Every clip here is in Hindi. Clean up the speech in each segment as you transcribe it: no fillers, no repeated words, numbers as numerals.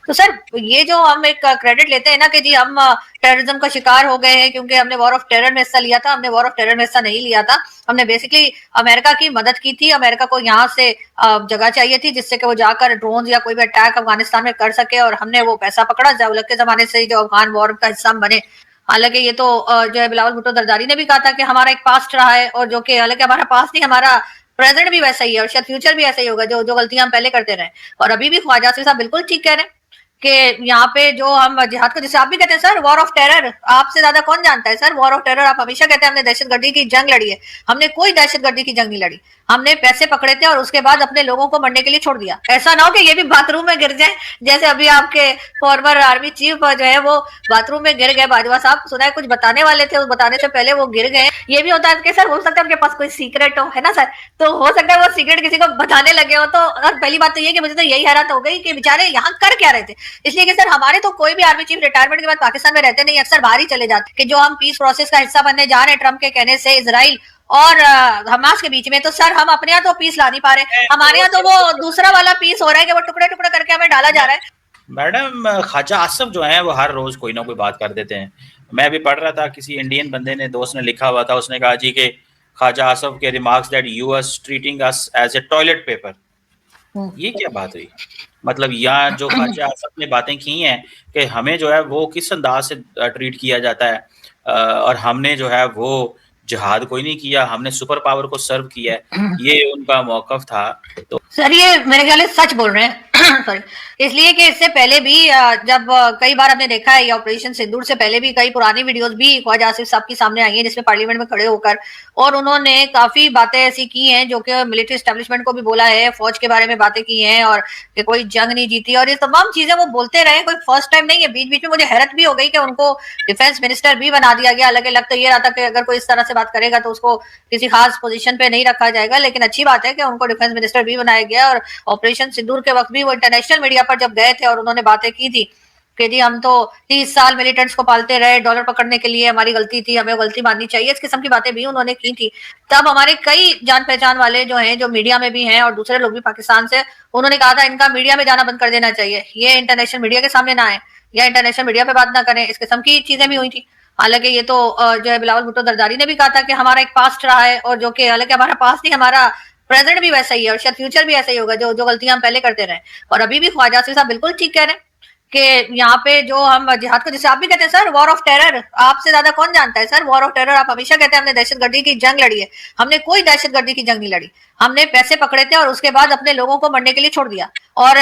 तो सर ये जो हम एक क्रेडिट लेते हैं ना कि जी हम टेररिज्म का शिकार हो गए हैं क्योंकि हमने वॉर ऑफ टेरर में हिस्सा लिया था, हमने वॉर ऑफ टेरर में हिस्सा नहीं लिया था। हमने बेसिकली अमेरिका की मदद की थी, अमेरिका को यहाँ से जगह चाहिए थी जिससे कि वो जाकर ड्रोन या कोई भी अटैक अफगानिस्तान में कर सके, और हमने वो पैसा पकड़ा जब के जमाने से जो अफगान वॉर का हिस्सा बने। हालांकि ये तो जो है बिलावल भुट्टो जरदारी ने भी कहा था कि हमारा एक पास्ट रहा है, और जो कि हालांकि हमारा पास्ट नहीं, हमारा प्रेजेंट भी वैसा ही है और शायद फ्यूचर भी ऐसा ही होगा, जो जो गलतियां हम पहले करते रहे। और अभी भी ख्वाजा आसिफ साहब बिल्कुल ठीक कह रहे हैं कि यहाँ पे जो हम जिहाद को, जैसे आप भी कहते हैं सर वॉर ऑफ टेरर, आपसे ज्यादा कौन जानता है सर वॉर ऑफ टेरर। आप हमेशा कहते हैं हमने दहशतगर्दी की जंग लड़ी है, हमने कोई दहशतगर्दी की जंग नहीं लड़ी। हमने पैसे पकड़े थे और उसके बाद अपने लोगों को मरने के लिए छोड़ दिया। ऐसा ना हो कि ये भी बाथरूम में गिर जाए, जैसे अभी आपके फॉर्मर आर्मी चीफ जो है वो बाथरूम में गिर गए। बाजवा साहब सुना है कुछ बताने वाले थे, उस बताने से पहले वो गिर गए। ये भी होता है कि सर हो सकता है उनके पास कोई सीक्रेट हो, है ना सर, तो हो सकता है वो सीक्रेट किसी को बताने लगे हो। तो पहली बात तो ये कि मुझे तो यही हैरत हो गई कि बेचारे यहाँ कर क्या रहे थे। इसलिए कि सर हमारे तो कोई भी आर्मी चीफ रिटायरमेंट के बाद पाकिस्तान में रहते नहीं, अक्सर बाहर ही चले जाते कि जो हम पीस प्रोसेस का हिस्सा बनने जा रहे हैं ट्रम्प के कहने से इजराइल और हमास के बीच में। तो सर हम अपने यहाँ तो पीस ला नहीं पा रहे, हमारे यहाँ तो वो दूसरा वाला पीस हो रहा है कि वो टुकड़े टुकड़े करके हमें डाला जा रहा है। मैडम ख्वाजा आसिफ जो है वो हर रोज कोई ना कोई बात कर देते हैं। मैं अभी पढ़ रहा था, किसी इंडियन बंदे ने, दोस्त ने लिखा हुआ था, उसने कहा जी कि ख्वाजा आसिफ के remarks that US treating us as a toilet paper. ये क्या बात हुई? मतलब यहाँ जो ख्वाजा आसिफ ने बातें की हैं कि हमें जो है वो किस अंदाज से ट्रीट किया जाता है, और हमने जो है वो जिहाद कोई नहीं किया, हमने सुपर पावर को सर्व किया है, ये उनका मौकफ था। तो सर ये मेरे ख्याल से सच बोल रहे हैं सॉरी, इसलिए कि इससे पहले भी जब कई बार हमने देखा है, ये ऑपरेशन सिंदूर से पहले भी कई पुरानी वीडियोस भी ख्वाजा आसिफ साहब की सामने आई हैं जिसमें पार्लियामेंट में खड़े होकर और उन्होंने काफी बातें ऐसी की हैं जो कि मिलिट्री एस्टेब्लिशमेंट को भी बोला है, फौज के बारे में बातें की हैं और कि कोई जंग नहीं जीती और ये तमाम चीजें वो बोलते रहे। कोई फर्स्ट टाइम नहीं है। बीच बीच में मुझे हैरत भी हो गई कि उनको डिफेंस मिनिस्टर भी बना दिया गया। अलग लग तो ये रहा था कि अगर कोई इस तरह से बात करेगा तो उसको किसी खास पोजीशन पे नहीं रखा जाएगा, लेकिन अच्छी बात है कि उनको डिफेंस मिनिस्टर भी बनाया गया। और ऑपरेशन सिंदूर के वक्त भी वो इंटरनेशनल मीडिया पर जब गए थे और उन्होंने बातें की थी कि जी हम तो 30 साल मिलिटेंट्स को पालते रहे, डॉलर पकड़ने के लिए हमारी गलती थी, हमें गलती माननी चाहिए, इस किस्म की बातें भी उन्होंने की थी। तब हमारे कई जान पहचान वाले जो हैं, जो मीडिया में भी हैं और दूसरे लोग भी पाकिस्तान से, उन्होंने कहा था इनका मीडिया में जाना बंद कर देना चाहिए, ये इंटरनेशनल मीडिया के सामने ना आए या इंटरनेशनल मीडिया पे बात ना करें, इस किस्म की चीजें भी हुई थी। हालांकि ये तो जो है बिलावल भुट्टो जरदारी ने भी कहा था कि हमारा एक पास्ट रहा है, और जो कि हालांकि हमारा पास्ट नहीं, हमारा प्रेजेंट भी वैसा ही है और शायद फ्यूचर भी ऐसा ही होगा, जो जो गलतियां हम पहले करते रहे। और अभी भी ख्वाजा आसिफ साहब बिल्कुल ठीक कह रहे हैं कि यहाँ पे जो हम जिहाद को, जैसे आप भी कहते हैं सर वॉर ऑफ टेरर, आपसे ज्यादा कौन जानता है सर वॉर ऑफ टेरर। आप हमेशा कहते हैं हमने दहशतगर्दी की जंग लड़ी है, हमने कोई दहशतगर्दी की जंग नहीं लड़ी। हमने पैसे पकड़े थे और उसके बाद अपने लोगों को मरने के लिए छोड़ दिया। और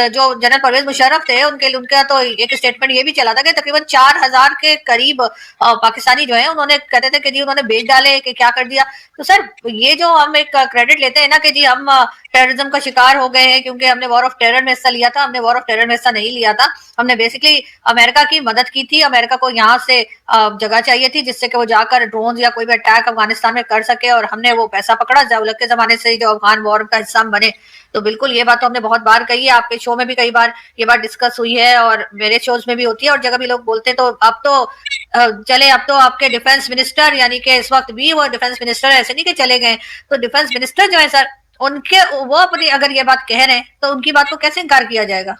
जो जनरल परवेज मुशर्रफ थे उनका तो एक स्टेटमेंट ये भी चला था कि तकरीबन 4000 के करीब पाकिस्तानी जो है उन्होंने कहते थे कि जी उन्होंने बेच डाले, कि क्या कर दिया। तो सर ये जो हम एक क्रेडिट लेते हैं ना कि जी हम टेररिज्म का शिकार हो गए हैं क्योंकि हमने वॉर ऑफ टेरर में हिस्सा लिया था, हमने वॉर ऑफ टेरर में हिस्सा नहीं लिया था। हमने बेसिकली अमेरिका की मदद की थी, अमेरिका को यहाँ से जगह चाहिए थी जिससे कि वो जाकर ड्रोन या कोई भी अटैक अफगानिस्तान में कर सके, और हमने वो पैसा पकड़ा जब के जमाने से जो अफगान वॉर का हिस्सा बने। तो बिल्कुल ये बात तो हमने बहुत बार कही है, आपके शो में भी कई बार ये बात डिस्कस हुई है और मेरे शोज में भी होती है और जगह भी लोग बोलते हैं। तो अब तो चले, अब तो आपके डिफेंस मिनिस्टर यानी कि इस वक्त भी वो डिफेंस मिनिस्टर ऐसे नहीं कि चले गए, तो डिफेंस मिनिस्टर जो है सर उनके वो अपनी अगर ये बात कह रहे हैं तो उनकी बात को कैसे इनकार किया जाएगा।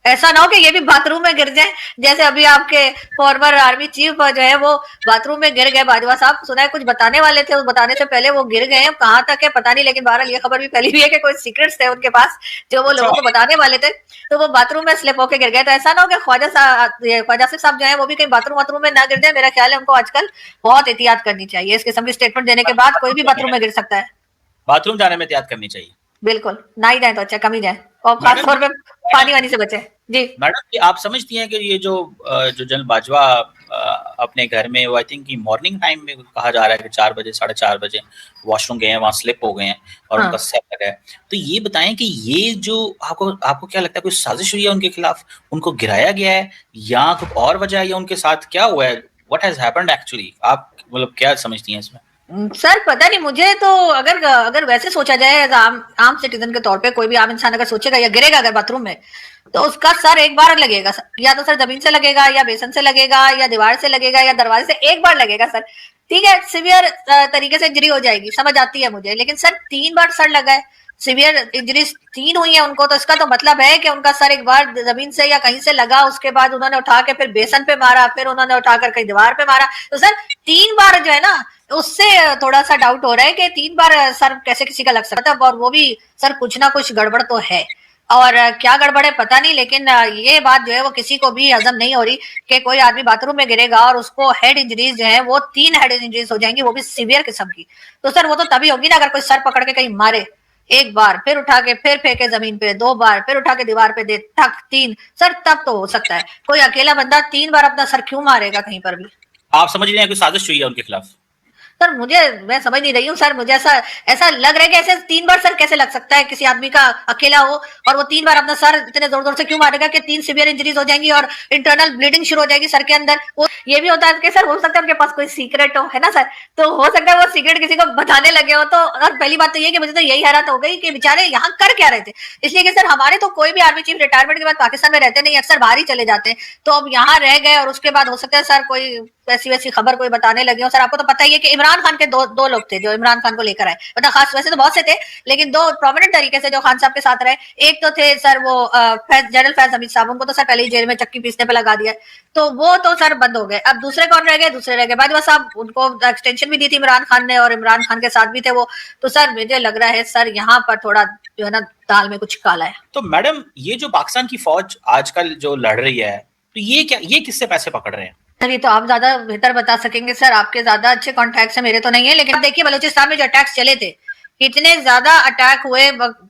ऐसा ना हो कि ये भी बाथरूम में गिर जाए, जैसे अभी आपके फॉर्मर आर्मी चीफ जो है वो बाथरूम में गिर गए। बाजवा साहब सुना है कुछ बताने वाले थे, उस बताने से पहले वो गिर गए, कहाँ तक है पता नहीं, लेकिन बहरहाल ये खबर भी फैली हुई है कि कोई सीक्रेट्स थे उनके पास जो वो लोगों को बताने वाले थे, तो वो बाथरूम में स्लिप होके गिर गए। तो ऐसा ना हो कि ख्वाजा साहब जो है वो भी कहीं बाथरूम वाथरूम में ना गिर जाए। मेरा ख्याल है उनको आजकल बहुत एहतियात करनी चाहिए, इस किस्म की स्टेटमेंट देने के बाद कोई भी बाथरूम में गिर सकता है। बाथरूम जाने में एहतियात करनी चाहिए। बिल्कुल ना ही जाए तो अच्छा, कम ही जाए, और खासतौर पे पानी वानी से बचे। जी मैडम आप समझती हैं कि ये जो जनरल बाजवा अपने घर में, वो आई थिंक मॉर्निंग टाइम में कहा जा रहा है कि 4 बजे 4:30 बजे वॉशरूम गए हैं, वहां स्लिप हो गए हैं और उनका सर लगा है। तो ये बताएं कि ये जो आपको क्या लगता है, कोई साजिश हुई है उनके खिलाफ, उनको गिराया गया है या कुछ और वजह है, या उनके साथ क्या हुआ है, व्हाट हैज हैपेंड एक्चुअली, आप मतलब क्या समझती हैं इसमें? सर पता नहीं मुझे तो, अगर वैसे सोचा जाए आम सिटीजन के तौर पे, कोई भी आम इंसान अगर सोचेगा या गिरेगा अगर बाथरूम में, तो उसका सर एक बार लगेगा सर, या तो सर जमीन से लगेगा या बेसन से लगेगा या दीवार से लगेगा या दरवाजे से, एक बार लगेगा सर। ठीक है, सिवियर तरीके से इंजरी हो जाएगी, समझ आती है मुझे, लेकिन सर 3 बार सर लगा है सीवियर इंजरीज 3 हुई है उनको, तो इसका तो मतलब है कि उनका सर एक बार जमीन से या कहीं से लगा, उसके बाद उन्होंने उठा के फिर बेसन पे मारा, फिर उन्होंने उठाकर कहीं दीवार पे मारा। तो सर 3 बार जो है ना, उससे थोड़ा सा डाउट हो रहा है कि 3 बार सर कैसे किसी का लग सकता है, और वो भी सर कुछ ना कुछ गड़बड़ तो है। और क्या गड़बड़ है पता नहीं, लेकिन ये बात जो है वो किसी को भी हजम नहीं हो रही कि कोई आदमी बाथरूम में गिरेगा और उसको हेड इंजरीज जो है वो 3 हेड इंजरीज हो जाएंगी, वो भी सीवियर किस्म की। तो सर वो तो तभी होगी ना अगर कोई सर पकड़ के कहीं मारे, एक बार फिर उठा के फिर फेंके जमीन पे, 2 बार फिर उठा के दीवार पे दे, ठक 3 सर, तब तो हो सकता है। कोई अकेला बंदा 3 बार अपना सर क्यों मारेगा कहीं पर भी? आप समझ रहे हैं कोई साजिश हुई है उनके खिलाफ? सर मैं समझ नहीं रही हूँ सर, मुझे ऐसा ऐसा लग रहा है कि ऐसे 3 बार सर कैसे लग सकता है किसी आदमी का, अकेला हो और वो 3 बार अपना सर इतने जोर जोर से क्यों मारेगा कि 3 सीवियर इंजरीज हो जाएंगी और इंटरनल ब्लीडिंग शुरू हो जाएगी सर के अंदर। वो ये भी होता है कि सर हो सकता है उनके पास कोई सीक्रेट हो, है ना सर, तो हो सकता है वो सीक्रेट किसी को बताने लगे हो। तो और पहली बात तो ये कि मुझे तो यही हैरत हो गई कि बेचारे यहाँ कर क्या रहे थे। इसलिए कि सर हमारे तो कोई भी आर्मी चीफ रिटायरमेंट के बाद पाकिस्तान में रहते नहीं, अक्सर बाहर ही चले जाते हैं, तो अब यहाँ रह गए और उसके बाद हो सकता है सर कोई वैसी वैसी खबर कोई बताने लगे हो। सर आपको तो पता ही है कि इमरान खान के दो लोग थे जो इमरान खान को लेकर आए, मतलब खास, वैसे तो बहुत से थे लेकिन 2 प्रोमिनेंट तरीके से जो खान साहब के साथ रहे। एक तो थे सर वो जनरल फैज हमीद साहब, उनको तो सर पहले ही जेल में चक्की पीसने पे लगा दिया, तो वो तो सर बंद हो गए। अब दूसरे कौन रह गए? दूसरे रह गए बाजवा साहब, उनको एक्सटेंशन भी दी थी इमरान खान ने और इमरान खान के साथ भी थे वो। तो सर मुझे लग रहा है सर यहाँ पर थोड़ा जो है ना दाल में कुछ काला है। तो मैडम ये जो पाकिस्तान की फौज आजकल जो लड़ रही है, तो ये किससे पैसे पकड़ रहे हैं? सर ये तो आप ज्यादा बेहतर बता सकेंगे सर, आपके ज्यादा अच्छे कॉन्टैक्ट है, मेरे तो नहीं है। लेकिन देखिए बलूचिस्तान में जो अटैक्स चले थे, कितने ज्यादा अटैक हुए,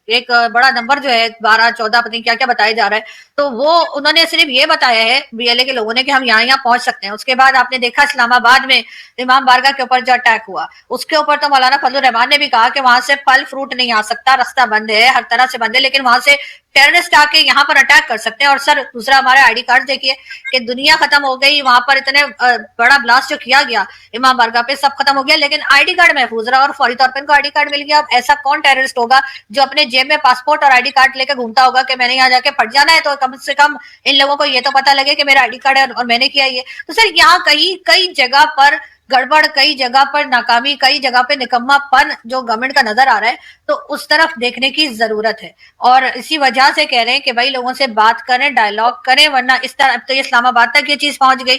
एक बड़ा नंबर जो है 12-14 पता नहीं क्या क्या बताया जा रहा है, तो वो उन्होंने सिर्फ ये बताया है बीएलए के लोगों ने कि हम यहाँ पहुंच सकते हैं। उसके बाद आपने देखा इस्लामाबाद में इमाम बारगाह के ऊपर जो अटैक हुआ, उसके ऊपर तो मौलाना फजलुर रहमान ने भी कहा कि वहां से फल फ्रूट नहीं आ सकता, रास्ता बंद है, हर तरह से बंद है, लेकिन वहां से टेररिस्ट आके यहाँ पर अटैक कर सकते हैं। और सर दूसरा हमारे आईडी कार्ड देखिए कि दुनिया खत्म हो गई, वहां पर इतने बड़ा ब्लास्ट जो किया गया इमाम बारगाह पे, सब खत्म हो गया, लेकिन आईडी कार्ड महफूज रहा और फौरी तौर पर इनको आईडी कार्ड मिल गया। अब ऐसा कौन टेररिस्ट होगा जो अपने जेब में पासपोर्ट और आईडी कार्ड लेकर घूमता होगा कि मैंने यहाँ जाके फट जाना है, तो कम से कम इन लोगों को ये तो पता लगे कि मेरा आईडी कार्ड है और मैंने किया ये। तो सर यहाँ कई जगह पर गड़बड़, कई जगह पर नाकामी, कई जगह पे निकम्मापन जो गवर्नमेंट का नजर आ रहा है, तो उस तरफ देखने की जरूरत है। और इसी वजह से कह रहे हैं कि भाई लोगों से बात करें, डायलॉग करें, वरना इस तरह तो ये इस्लामाबाद तक ये चीज पहुंच गई।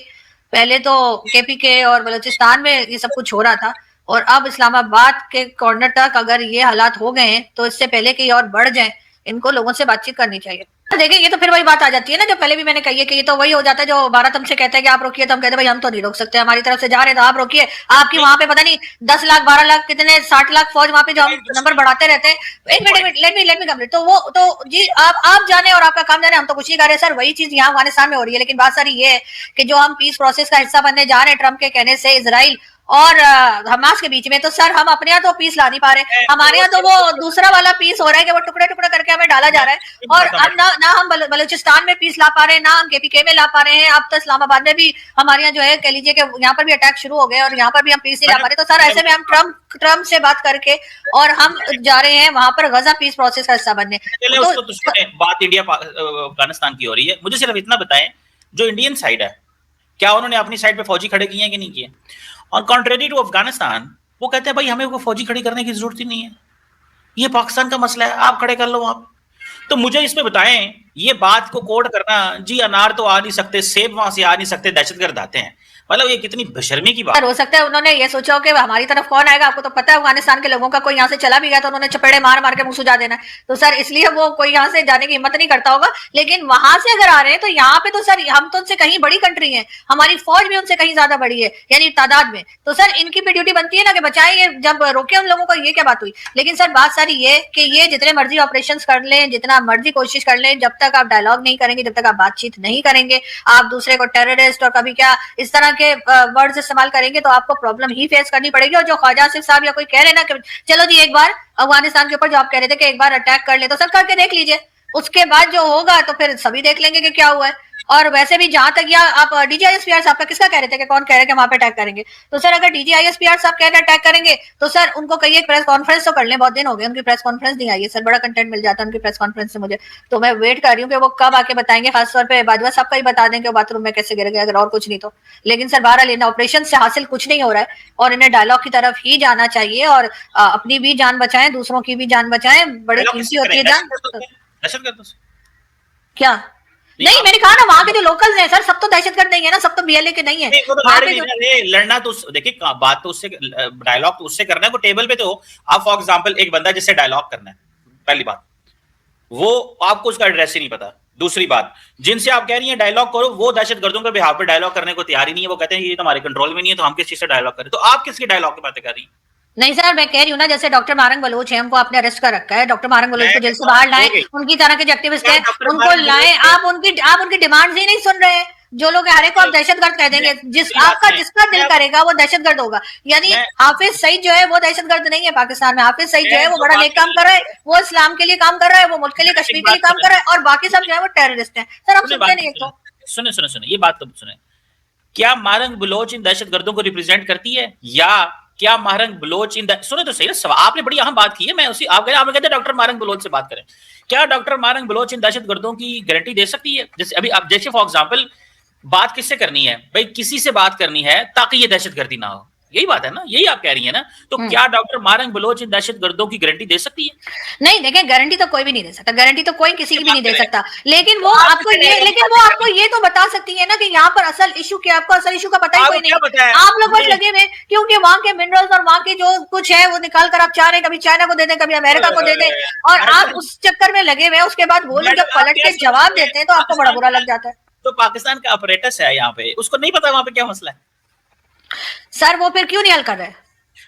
पहले तो केपीके और बलूचिस्तान में ये सब कुछ हो रहा था और अब इस्लामाबाद के कॉर्नर तक अगर ये हालात हो गए हैं, तो इससे पहले कि और बढ़ जाए, इनको लोगों से बातचीत करनी चाहिए। देखिए ये तो फिर वही बात आ जाती है ना जो पहले भी मैंने कही है कि ये तो वही हो जाता है जो भारत हमसे कहता है कि आप रोकिए, तो हम कहते हैं भाई हम तो नहीं रोक सकते, हमारी तरफ से जा रहे हैं तो आप रोकिए। आपकी वहां पे पता नहीं 10 लाख 12 लाख कितने 60 लाख फौज वहां पे जो हम नंबर बढ़ाते रहते हैं। एक मिनट लेट मी कंप्लीट। तो वो तो जी आप जाने और आपका काम जाने, हम तो कुछ नहीं कर रहे सर। वही चीज यहाँ अफगानिस्तान में हो रही है, लेकिन बात सारी ये है कि जो हम पीस प्रोसेस का हिस्सा बनने जा रहे हैं ट्रम्प के कहने से इजराइल और हमास के बीच में, तो सर हम अपने यहाँ तो पीस ला नहीं पा रहे, हमारे यहाँ तो वो दूसरा वाला पीस हो रहा है कि वो टुकड़े टुकड़े करके हमें डाला जा रहा है। और अब ना हम बलूचिस्तान में पीस ला पा रहे हैं, ना हम केपीके में ला पा रहे हैं। अब तो इस्लामाबाद में भी हमारे यहाँ जो है कह लीजिए कि यहाँ पर भी अटैक शुरू हो गए और यहाँ पर भी हम पीस नहीं ला पा रहे। तो सर ऐसे में हम ट्रम्प से बात करके और हम जा रहे हैं वहां पर गजा पीस प्रोसेस का हिस्सा बनने। बात इंडिया अफगानिस्तान की हो रही है, मुझे सिर्फ इतना बताएं, जो इंडियन साइड है क्या उन्होंने अपनी साइड पे फौजी खड़े किए हैं कि नहीं किए? और कॉन्ट्रेरी टू अफगानिस्तान, वो कहते हैं भाई हमें को फौजी खड़ी करने की जरूरत ही नहीं है, ये पाकिस्तान का मसला है, आप खड़े कर लो आप। तो मुझे इसमें बताएं, ये बात को कोड करना, जी अनार तो आ नहीं सकते, सेब वहां से आ नहीं सकते, दहशतगर्द आते हैं, मतलब ये कितनी बेशर्मी की बात। हो सकता है उन्होंने ये सोचा हो कि हमारी तरफ कौन आएगा, आपको तो पता है अफगानिस्तान के लोगों का कोई यहाँ से चला भी गया तो उन्होंने चपेड़े मार मार के मुंह सुझा देना है, तो सर इसलिए वो कोई यहाँ से जाने की हिम्मत नहीं करता होगा। लेकिन वहां से अगर आ रहे हैं तो यहाँ पे तो सर हम तो उनसे कहीं बड़ी कंट्री है, हमारी फौज भी उनसे कहीं ज्यादा बड़ी है यानी तादाद में, तो सर इनकी भी ड्यूटी बनती है ना कि बचाएं, ये जब रोके उन लोगों को, ये क्या बात हुई। लेकिन सर बात सारी ये कि ये जितने मर्जी ऑपरेशन कर लें, जितना मर्जी कोशिश कर लें, जब तक आप डायलॉग नहीं करेंगे, जब तक आप बातचीत नहीं करेंगे, आप दूसरे को टेररिस्ट और कभी क्या इस तरह के वर्ड्स इस्तेमाल करेंगे, तो आपको प्रॉब्लम ही फेस करनी पड़ेगी। और जो ख्वाजा आसिफ साहब या कोई कह रहे ना कि चलो जी एक बार अफगानिस्तान के ऊपर जो आप कह रहे थे कि एक बार अटैक कर ले, तो सर करके देख लीजिए, उसके बाद जो होगा तो फिर सभी देख लेंगे कि क्या हुआ है। और वैसे भी जहां तक या आप डीजीआईएसपीआर साहब का किसका कह रहे थे कि कौन कह रहे हैं कि वहां पे अटैक करेंगे, तो सर अगर डीजीआईएसपीआर साहब कह रहे अटैक करेंगे तो सर उनको कहिए प्रेस कॉन्फ्रेंस तो कर लें, बहुत दिन हो गए उनकी प्रेस कॉन्फ्रेंस नहीं आई है सर, बड़ा कंटेंट मिल जाता है उनकी प्रेस कॉन्फ्रेंस से मुझे, तो मैं वेट कर रही हूँ कि वो कब आके बताएंगे, खासतौर पर बाजवा साहब का ही बता दें कि बाथरूम में कैसे गिर गए, अगर और कुछ नहीं तो। लेकिन सर बहरहाल इन ऑपरेशन से हासिल कुछ नहीं हो रहा है और इन्हें डायलॉग की तरफ ही जाना चाहिए और अपनी भी जान बचाएं, दूसरों की भी जान बचाएं, बड़ी कीमती होती है जान। दहशतगर्द क्या नहीं, मैंने कहा ना वहां के जो लोकल्स हैं सर सब तो दहशतगर्द नहीं है ना, सब तो बीएलए के नहीं है नहीं, वो तो वहां लड़ पे नहीं जो रहे, लड़ना तो देखिए बात तो उससे डायलॉग तो उससे करना है, वो टेबल पे तो आप फॉर एग्जांपल एक बंदा जिससे डायलॉग करना है, पहली बात वो आपको उसका एड्रेस ही नहीं पता। दूसरी बात, जिनसे आप कह रही हैं डायलॉग करो, वो दहशतगर्दों के बिहाफ पे डायलॉग करने को तैयार ही नहीं है, वो कहते हैं ये तो हमारे कंट्रोल में नहीं है तो हम किस चीज से डायलॉग करें, तो आप किसकी डायलॉग की बातें कर रही हैं? नहीं सर मैं कह रही हूँ ना, जैसे डॉक्टर मारंग बलोच है, उनको आपने अरेस्ट कर रखा है, डॉक्टर मारंग बलोच मैं को जेल से कहता हूँ बाहर लाएं, हो गई उनकी तरह के जो एक्टिविस्ट क्या हैं डॉक्टर उनको मारंग लाएं, बलोच आप उनकी डिमांड्स ही नहीं सुन रहे। जो लोग हरे को आप दहशतगर्द कह देंगे, जिस मेरी बात आपका सुने, जिसका दिल मैं करेगा वो दहशतगर्द होगा, यानी मैं हाफिज सईद जो है वो दहशतगर्द नहीं है पाकिस्तान में, हाफिज सईद जो मैं है वो जो बड़ा नेक काम कर रहा है, बाकी वो इस्लाम के लिए काम कर रहा है, वो मुल्क के लिए एक कश्मीर के लिए बात काम कर रहा है, और बाकी सब जो है वो टेररिस्ट है सर, आप सुने सुनते नहीं एक तो। सुने सुने सुने ये बात तो सुने, क्या मारंग बलोच इन दहशतगर्दों को रिप्रेजेंट करती है, या क्या मारंग बलोच सुने तो सही ना सवाल, आपने बड़ी अहम बात की है, मैं उसी आपने कहते डॉक्टर मारंग बलोच से बात करें, क्या डॉक्टर मारंग बलोच इन दहशतगर्दों की गारंटी दे सकती है? जैसे अभी आप जैसे फॉर एग्जांपल बात किससे करनी है भाई, किसी से बात करनी है ताकि ये दहशतगर्दी ना हो, यही बात है ना, यही आप कह रही है ना, तो क्या डॉक्टर मारंग बलोच इन दहशतगर्दों की गारंटी दे सकती है? नहीं देखें, गारंटी तो कोई भी नहीं दे सकता, गारंटी तो कोई किसी ये की भी बात नहीं दे करें, सकता, लेकिन तो वो आप आपको किससे ये कह रहे लेकिन हैं वो बात आपको करें? ये तो बता सकती है ना कि यहाँ पर असल इशू क्या है, आपको असल इशू का पता ही कोई आपको नहीं क्या है, पता है आप लोग बस नहीं, लगे हुए क्योंकि वहां के मिनरल्स और वहां के जो कुछ है वो निकाल कर आप चाह रहे हैं कभी चाइना को दे दें, कभी अमेरिका को दे दें, और आप मैडम उस चक्कर में लगे हुए हैं, उसके बाद वो लोग जब मैडम आप पलट क्या के जवाब समझते हैं देते हैं तो आपको बड़ा पाकिस्तान बुरा का, लग जाता है। तो पाकिस्तान का ऑपरेटस है यहाँ पे, उसको नहीं पता वहां पे क्या मसला है? सर वो फिर क्यों नहीं हल कर रहे?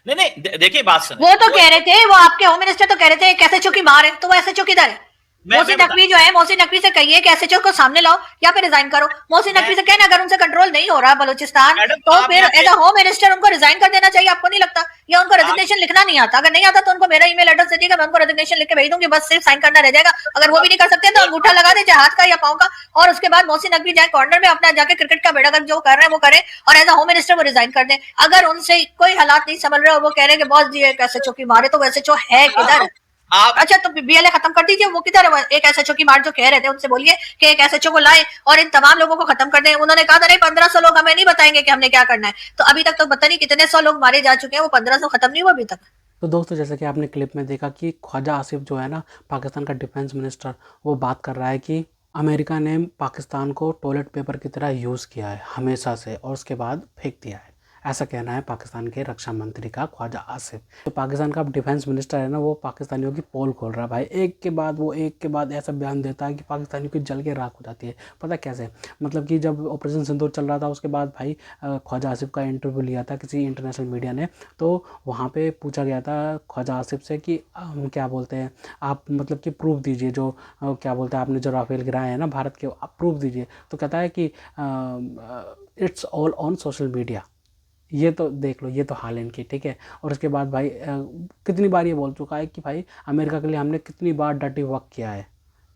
नहीं नहीं देखिए बात सुने, वो तो कह रहे थे, वो आपके होम मिनिस्टर तो कह रहे थे कैसे चुकी मार है, तो वो ऐसे चुकी किधर है? मोहसिन मैं बता नकवी जो है, मोहसिन नकवी से कहिए कि एसएचओ को सामने लाओ या फिर रिजाइन करो, मोहसिन मैं नकवी से कहना अगर उनसे कंट्रोल नहीं हो रहा बलूचिस्तान मैडम तो आप फिर यहाँ पे एज अ होम मिनिस्टर उनको रिजाइन कर देना चाहिए, आपको नहीं लगता? या उनको आप रेजिग्नेशन लिखना नहीं आता, अगर नहीं आता तो उनको मेरा ईमेल एड्रेस दे दीजिएगा, मैं उनको रेजिग्नेशन लिख के भेज दूंगी, बस सिर्फ साइन करना रह जाएगा, अगर वो भी नहीं कर सकते तो अंगूठा लगा दे चाहे हाथ का या पाँव का, और उसके बाद मोहसिन नकवी जाए कॉर्नर में अपना जाके क्रिकेट का बेड़ागर्क जो कर रहे हैं वो करें, और एज अ होम मिनिस्टर वो रिजाइन कर दें। अगर उनसे कोई हालात नहीं संभल रहे और वो कह रहे हैं कि बॉस जी एक एसएचओ की मारे, तो वो एसएचओ है किधर? आप अच्छा तो बीएलए खत्म कर दीजिए, वो किधर है? एक एसएचओ की मार जो कह रहे थे उनसे बोलिए कि एक एसएचओ को लाए और इन तमाम लोगों को खत्म कर दें। उन्होंने कहा था नहीं 1500 लोग हमें नहीं बताएंगे कि हमने क्या करना है, तो अभी तक तो पता नहीं कितने 100 लोग मारे जा चुके हैं, वो 1500 खत्म नहीं हुआ अभी तक। तो दोस्तों जैसा कि आपने क्लिप में देखा कि ख्वाजा आसिफ जो है ना पाकिस्तान का डिफेंस मिनिस्टर, वो बात कर रहा है कि अमेरिका ने पाकिस्तान को टॉयलेट पेपर की तरह यूज़ किया है हमेशा से और उसके बाद फेंक दिया है, ऐसा कहना है पाकिस्तान के रक्षा मंत्री का ख्वाजा आसिफ। तो पाकिस्तान का डिफेंस मिनिस्टर है ना, वो पाकिस्तानियों की पोल खोल रहा है भाई, एक के बाद ऐसा बयान देता है कि पाकिस्तानियों की जल के राख हो जाती है। पता कैसे? मतलब कि जब ऑपरेशन सिंदूर चल रहा था उसके बाद भाई ख्वाजा आसिफ का इंटरव्यू लिया था किसी इंटरनेशनल मीडिया ने, तो वहाँ पे पूछा गया था ख्वाजा आसिफ से कि क्या बोलते हैं आप, मतलब कि प्रूफ दीजिए जो क्या बोलते हैं आपने जो राफेल गिराए हैं ना भारत के, आप प्रूफ दीजिए। तो कहता है कि it's all on social media, ये तो देख लो, ये तो हाल इनकी, ठीक है। और उसके बाद भाई कितनी बार ये बोल चुका है कि भाई अमेरिका के लिए हमने कितनी बार डर्टी वर्क किया है,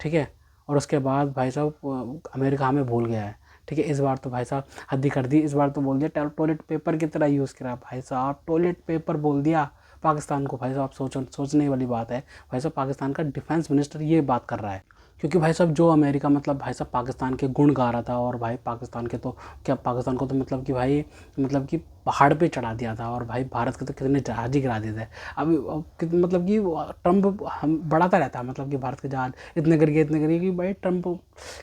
ठीक है। और उसके बाद भाई साहब अमेरिका हमें भूल गया है, ठीक है। इस बार तो भाई साहब हद ही कर दी, इस बार तो बोल दिया टॉयलेट पेपर की तरह यूज़ करा, भाई साहब टॉयलेट पेपर बोल दिया पाकिस्तान को। भाई साहब सोचने वाली बात है, भाई साहब पाकिस्तान का डिफेंस मिनिस्टर ये बात कर रहा है, क्योंकि भाई साहब जो अमेरिका मतलब भाई साहब पाकिस्तान के गुण गा रहा था, और भाई पाकिस्तान के तो क्या, पाकिस्तान को तो मतलब कि भाई मतलब कि पहाड़ पे चढ़ा दिया था, और भाई भारत के तो कितने जहाज ही गिरा दिए थे। अभी मतलब कि ट्रम्प हम बढ़ाता रहता है, मतलब कि भारत के जहाज इतने करिए कि भाई ट्रम्प,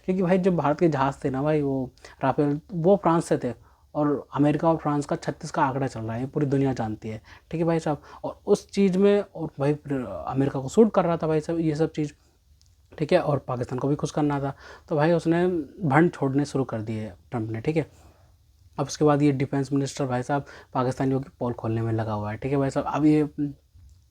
क्योंकि भाई जो भारत के जहाज़ थे ना भाई वो राफेल, वो फ्रांस से थे, और अमेरिका और फ्रांस का 36 का आंकड़ा चल रहा है, ये पूरी दुनिया जानती है, ठीक है भाई साहब। और उस चीज़ में और भाई अमेरिका को सूट कर रहा था भाई साहब ये सब चीज़, ठीक है, और पाकिस्तान को भी खुश करना था, तो भाई उसने भंड छोड़ने शुरू कर दिए ट्रंप ने, ठीक है। अब उसके बाद ये डिफेंस मिनिस्टर भाई साहब पाकिस्तानियों की पोल खोलने में लगा हुआ है, ठीक है भाई साहब।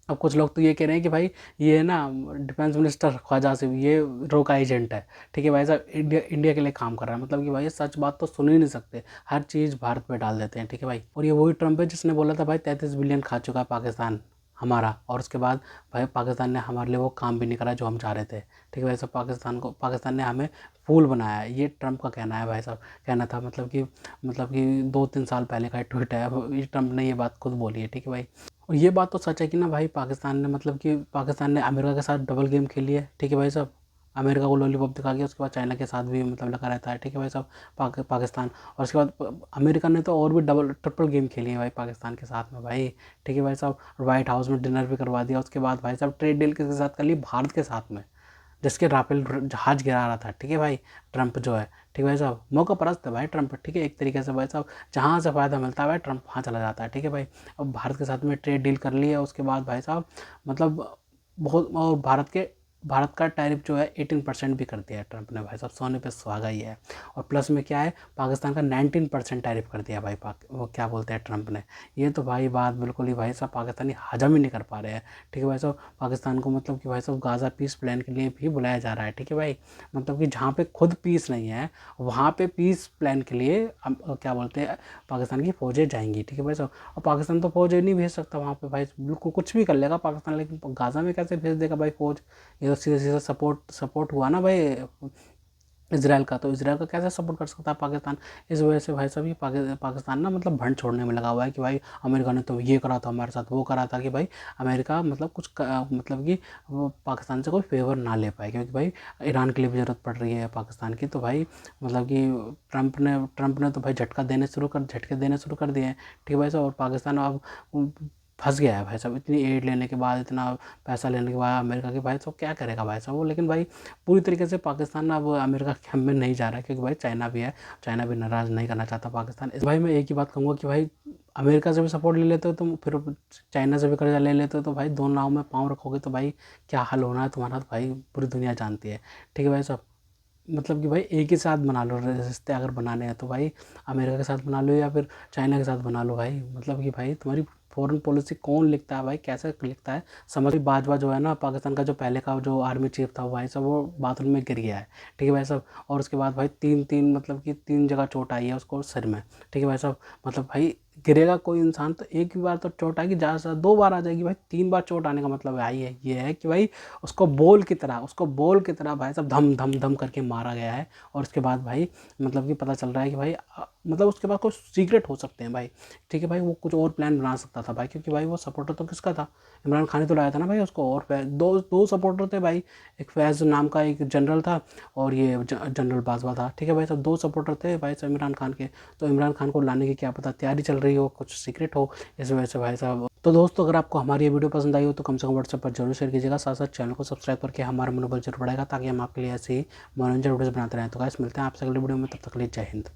अब कुछ लोग तो ये कह रहे हैं कि भाई ये ना डिफेंस मिनिस्टर ख्वाजा आसिफ ये रो का एजेंट है, ठीक है भाई साहब, इंडिया के लिए काम कर रहा है, मतलब कि भाई सच बात तो सुन ही नहीं सकते, हर चीज़ भारत पे डाल देते हैं, ठीक है भाई। और ये वही ट्रंप है जिसने बोला था भाई 33 बिलियन खा चुका है पाकिस्तान हमारा, और उसके बाद भाई पाकिस्तान ने हमारे लिए वो काम भी नहीं करा जो हम चाह रहे थे, ठीक है भाई साहब। पाकिस्तान ने हमें फूल बनाया है, ये ट्रंप का कहना है भाई साहब, कहना था, मतलब कि 2-3 साल पहले का ट्वीट है, अब ये ट्रंप ने ये बात खुद बोली है, ठीक है भाई। और ये बात तो सच है कि ना भाई पाकिस्तान ने अमेरिका के साथ डबल गेम खेली है, ठीक है भाई साहब। अमेरिका को लॉलीपॉप दिखा के उसके बाद चाइना के साथ भी मतलब लगा रहता है, ठीक है भाई साहब, पाकिस्तान। और उसके बाद अमेरिका ने तो और भी डबल ट्रिपल गेम खेली है भाई पाकिस्तान के साथ में भाई, ठीक है भाई साहब। वाइट हाउस में डिनर भी करवा दिया, उसके बाद भाई साहब ट्रेड डील किसके साथ कर ली, भारत के साथ में, जिसके राफेल जहाज गिरा रहा था, ठीक है भाई, ट्रंप जो है, ठीक है भाई साहब। मौका परस्त है भाई ट्रंप, ठीक है, एक तरीके से भाई साहब, जहाँ से फ़ायदा मिलता है भाई ट्रंप वहाँ चला जाता है, ठीक है भाई। अब भारत के साथ में ट्रेड डील कर ली है, उसके बाद भाई साहब मतलब बहुत, और भारत का टैरिफ जो है 18% भी कर दिया है ट्रंप ने भाई साहब, सोने पे सुहागा ही है। और प्लस में क्या है, पाकिस्तान का 19% टैरिफ कर दिया भाई, वो क्या बोलते हैं ट्रंप ने। ये तो भाई बात बिल्कुल ही भाई साहब पाकिस्तानी हजम ही नहीं कर पा रहे हैं, ठीक है भाई साहब। पाकिस्तान को मतलब कि भाई साहब गाज़ा पीस प्लान के लिए भी बुलाया जा रहा है, ठीक है भाई। मतलब कि जहाँ पे खुद पीस नहीं है, वहाँ पे पीस प्लान के लिए क्या बोलते हैं, पाकिस्तान की फ़ौजें जाएंगी, ठीक है भाई साहब। और पाकिस्तान तो फ़ौजें नहीं भेज सकता वहाँ पे भाई, बिल्कुल कुछ भी कर लेगा पाकिस्तान, लेकिन गाज़ा में कैसे भेज देगा भाई फ़ौज। ये तो सीधा सीधा सपोर्ट हुआ ना भाई इसराइल का, तो इसराइल का कैसे सपोर्ट कर सकता है पाकिस्तान। इस वजह से भाई साहब ये पाकिस्तान ना मतलब भंड छोड़ने में लगा हुआ है कि भाई अमेरिका ने तो ये करा था हमारे साथ, वो करा था, कि भाई अमेरिका मतलब मतलब कि वो पाकिस्तान से कोई फेवर ना ले पाए, क्योंकि भाई ईरान के लिए भी ज़रूरत पड़ रही है पाकिस्तान की। तो भाई मतलब कि ट्रंप ने तो भाई झटके देने शुरू कर दिए हैं, ठीक है भाई साहब। और पाकिस्तान अब फंस गया है भाई साहब, इतनी एड लेने के बाद, इतना पैसा लेने के बाद अमेरिका के, भाई साहब क्या करेगा भाई साहब वो। लेकिन भाई पूरी तरीके से पाकिस्तान अब अमेरिका के कैंप में नहीं जा रहा है, क्योंकि भाई चाइना भी है, चाइना भी नाराज़ नहीं करना चाहता पाकिस्तान। इस भाई मैं एक ही बात कहूँगा कि भाई अमेरिका से भी सपोर्ट ले लेते हो तुम, फिर चाइना से भी कर्जा ले लेते हो, तो भाई दो नाव में पाँव रखोगे तो भाई क्या हाल होना है तुम्हारा, तो भाई पूरी दुनिया जानती है, ठीक है भाई साहब। मतलब कि भाई एक ही साथ बना लो रिश्ते, अगर बनाने हैं तो भाई अमेरिका के साथ बना लो या फिर चाइना के साथ बना लो भाई। मतलब कि भाई तुम्हारी फॉरेन पॉलिसी कौन लिखता है भाई, कैसे लिखता है, समझ। बाजवा जो है ना पाकिस्तान का, जो पहले का जो आर्मी चीफ था भाई साहब, वो बाथरूम में गिर गया है, ठीक है भाई साहब। और उसके बाद भाई तीन मतलब कि 3 जगह चोट आई है उसको सिर में, ठीक है भाई साहब। मतलब भाई गिरेगा कोई इंसान तो एक ही बार तो चोट आएगी, ज़्यादा से ज़्यादा 2 बार आ जाएगी भाई, 3 बार चोट आने का मतलब आई है ये है कि भाई उसको बॉल की तरह भाई साहब धम धम धम करके मारा गया है। और उसके बाद भाई मतलब कि पता चल रहा है कि भाई मतलब उसके बाद कुछ सीक्रेट हो सकते हैं भाई, ठीक है भाई। वो कुछ और प्लान बना सकता था भाई, क्योंकि भाई वो सपोर्टर तो किसका था, इमरान खान ने तो लाया था ना भाई उसको। और दो सपोर्टर थे भाई, एक फैज़ नाम का एक जनरल था, और ये जनरल बाजवा था, ठीक है भाई साहब। 2 सपोर्टर थे भाई साहब इमरान खान के। तो इमरान खान को लाने की क्या पता तैयारी चल रही हो, कुछ सीक्रेट हो, इस वजह से भाई साहब। तो दोस्तों अगर आपको हमारी ये वीडियो पसंद आई हो तो कम से कम व्हाट्सएप पर जरूर शेयर कीजिएगा, साथ साथ चैनल को सब्सक्राइब करके हमारा मनोबल जरूर बढ़ेगा, ताकि हम आपके लिए ऐसे ही मनोरंजन वीडियोस बनाते रहें। तो गाइस मिलते हैं आपसे अगली वीडियो में, तब तक के लिए जय हिंद।